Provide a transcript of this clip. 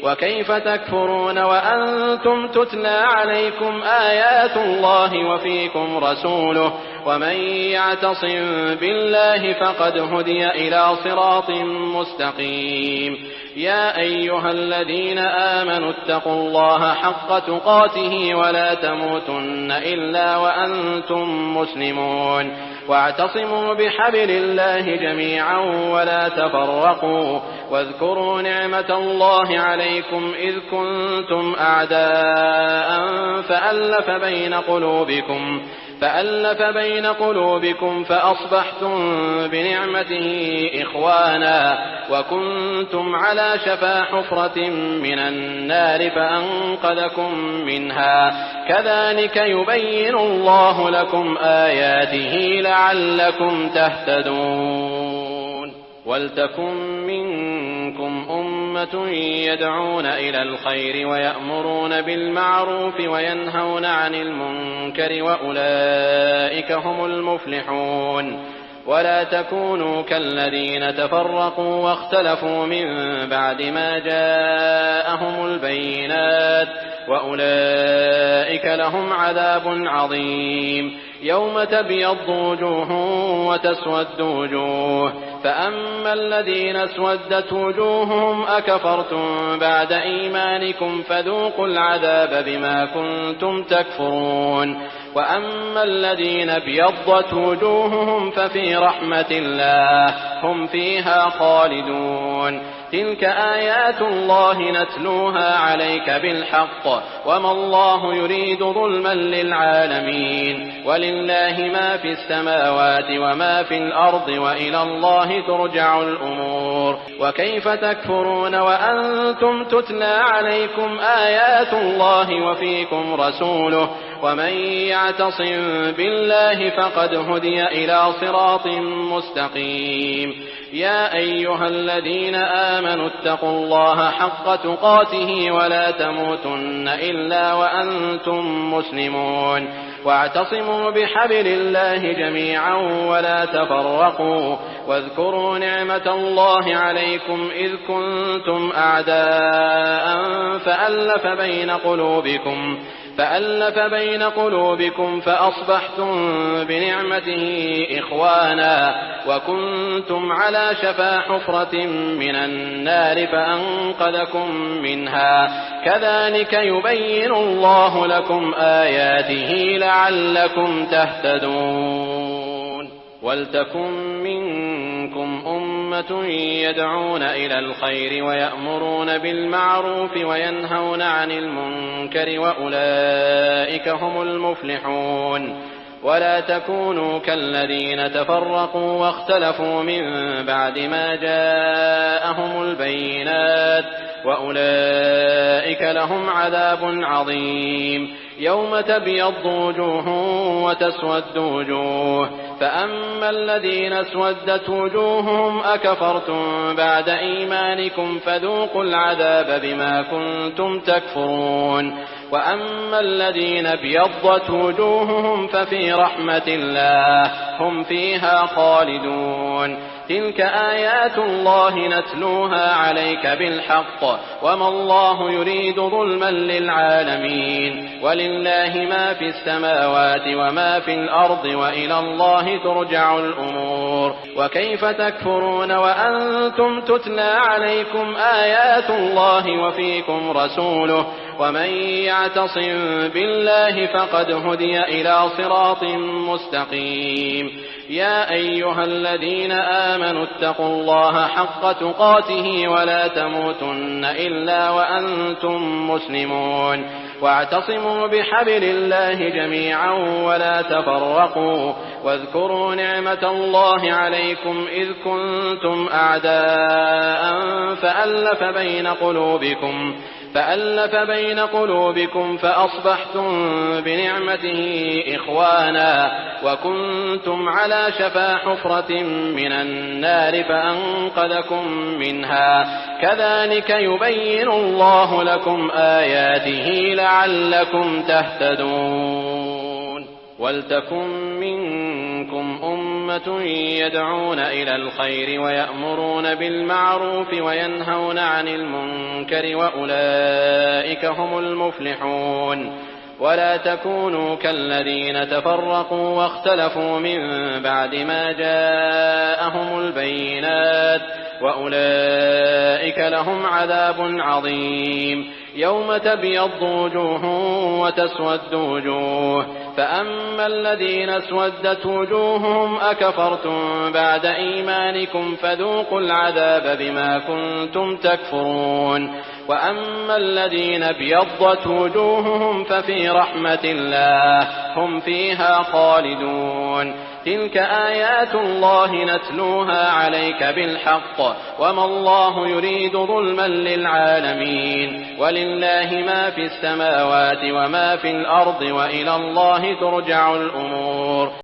وكيف تكفرون وأنتم تتلى عليكم آيات الله وفيكم رسوله ومن يعتصم بالله فقد هدي إلى صراط مستقيم يا أيها الذين آمنوا اتقوا الله حق تقاته ولا تموتن إلا وأنتم مسلمون واعتصموا بحبل الله جميعا ولا تفرقوا واذكروا نعمة الله عليكم إذ كنتم أعداء فألف بين قلوبكم فأصبحتم بنعمته إخوانا وكنتم على شفا حفرة من النار فأنقذكم منها كذلك يبين الله لكم آياته لعلكم تهتدون ولتكن منكم أمة يدعون إلى الخير ويأمرون بالمعروف وينهون عن المنكر وأولئك هم المفلحون ولا تكونوا كالذين تفرقوا واختلفوا من بعد ما جاءهم البينات وأولئك لهم عذاب عظيم يوم تبيض وجوه وتسود وجوه فأما الذين اسودت وجوههم أكفرتم بعد إيمانكم فذوقوا العذاب بما كنتم تكفرون وأما الذين ابيضت وجوههم ففي رحمة الله هم فيها خالدون تلك آيات الله نتلوها عليك بالحق وما الله يريد ظلما للعالمين ولله ما في السماوات وما في الأرض وإلى الله ترجع الأمور وكيف تكفرون وأنتم تتلى عليكم آيات الله وفيكم رسوله ومن يعتصم بالله فقد هدي إلى صراط مستقيم يا أيها الذين آمنوا اتقوا الله حق تقاته ولا تموتن إلا وأنتم مسلمون واعتصموا بحبل الله جميعا ولا تفرقوا واذكروا نعمة الله عليكم إذ كنتم أعداء فألف بين قلوبكم فأصبحتم بنعمته إخوانا وكنتم على شفا حفرة من النار فأنقذكم منها كذلك يبين الله لكم آياته لعلكم تهتدون ولتكن منكم أمة يدعون إلى الخير ويأمرون بالمعروف وينهون عن المنكر وأولئك هم المفلحون ولا تكونوا كالذين تفرقوا واختلفوا من بعد ما جاءهم البينات وأولئك لهم عذاب عظيم يوم تبيض وجوه وتسود وجوه فأما الذين اسودت وجوههم أكفرتم بعد إيمانكم فذوقوا العذاب بما كنتم تكفرون وأما الذين ابيضت وجوههم ففي رحمة الله هم فيها خالدون تلك آيات الله نتلوها عليك بالحق وما الله يريد ظلما للعالمين ولله ما في السماوات وما في الأرض وإلى الله ترجع الأمور وكيف تكفرون وأنتم تتلى عليكم آيات الله وفيكم رسوله ومن يعتصم بالله فقد هدي إلى صراط مستقيم يا أيها الذين آمنوا اتقوا الله حق تقاته ولا تموتن إلا وأنتم مسلمون واعتصموا بحبل الله جميعا ولا تفرقوا واذكروا نعمة الله عليكم إذ كنتم أعداء فألف بين قلوبكم فأصبحتم بنعمته إخوانا وكنتم على شفا حفرة من النار فأنقذكم منها كذلك يبين الله لكم آياته لعلكم تهتدون ولتكن منكم أمة أمة يدعون إلى الخير ويأمرون بالمعروف وينهون عن المنكر وأولئك هم المفلحون ولا تكونوا كالذين تفرقوا واختلفوا من بعد ما جاءهم البينات وأولئك لهم عذاب عظيم يوم تبيض وجوه وتسود وجوه فأما الذين اسودت وجوههم أكفرتم بعد إيمانكم فذوقوا العذاب بما كنتم تكفرون وأما الذين ابيضت وجوههم ففي رحمة الله هم فيها خالدون تلك آيات الله نتلوها عليك بالحق وما الله يريد ظلما للعالمين ولله ما في السماوات وما في الأرض وإلى الله ترجع الأمور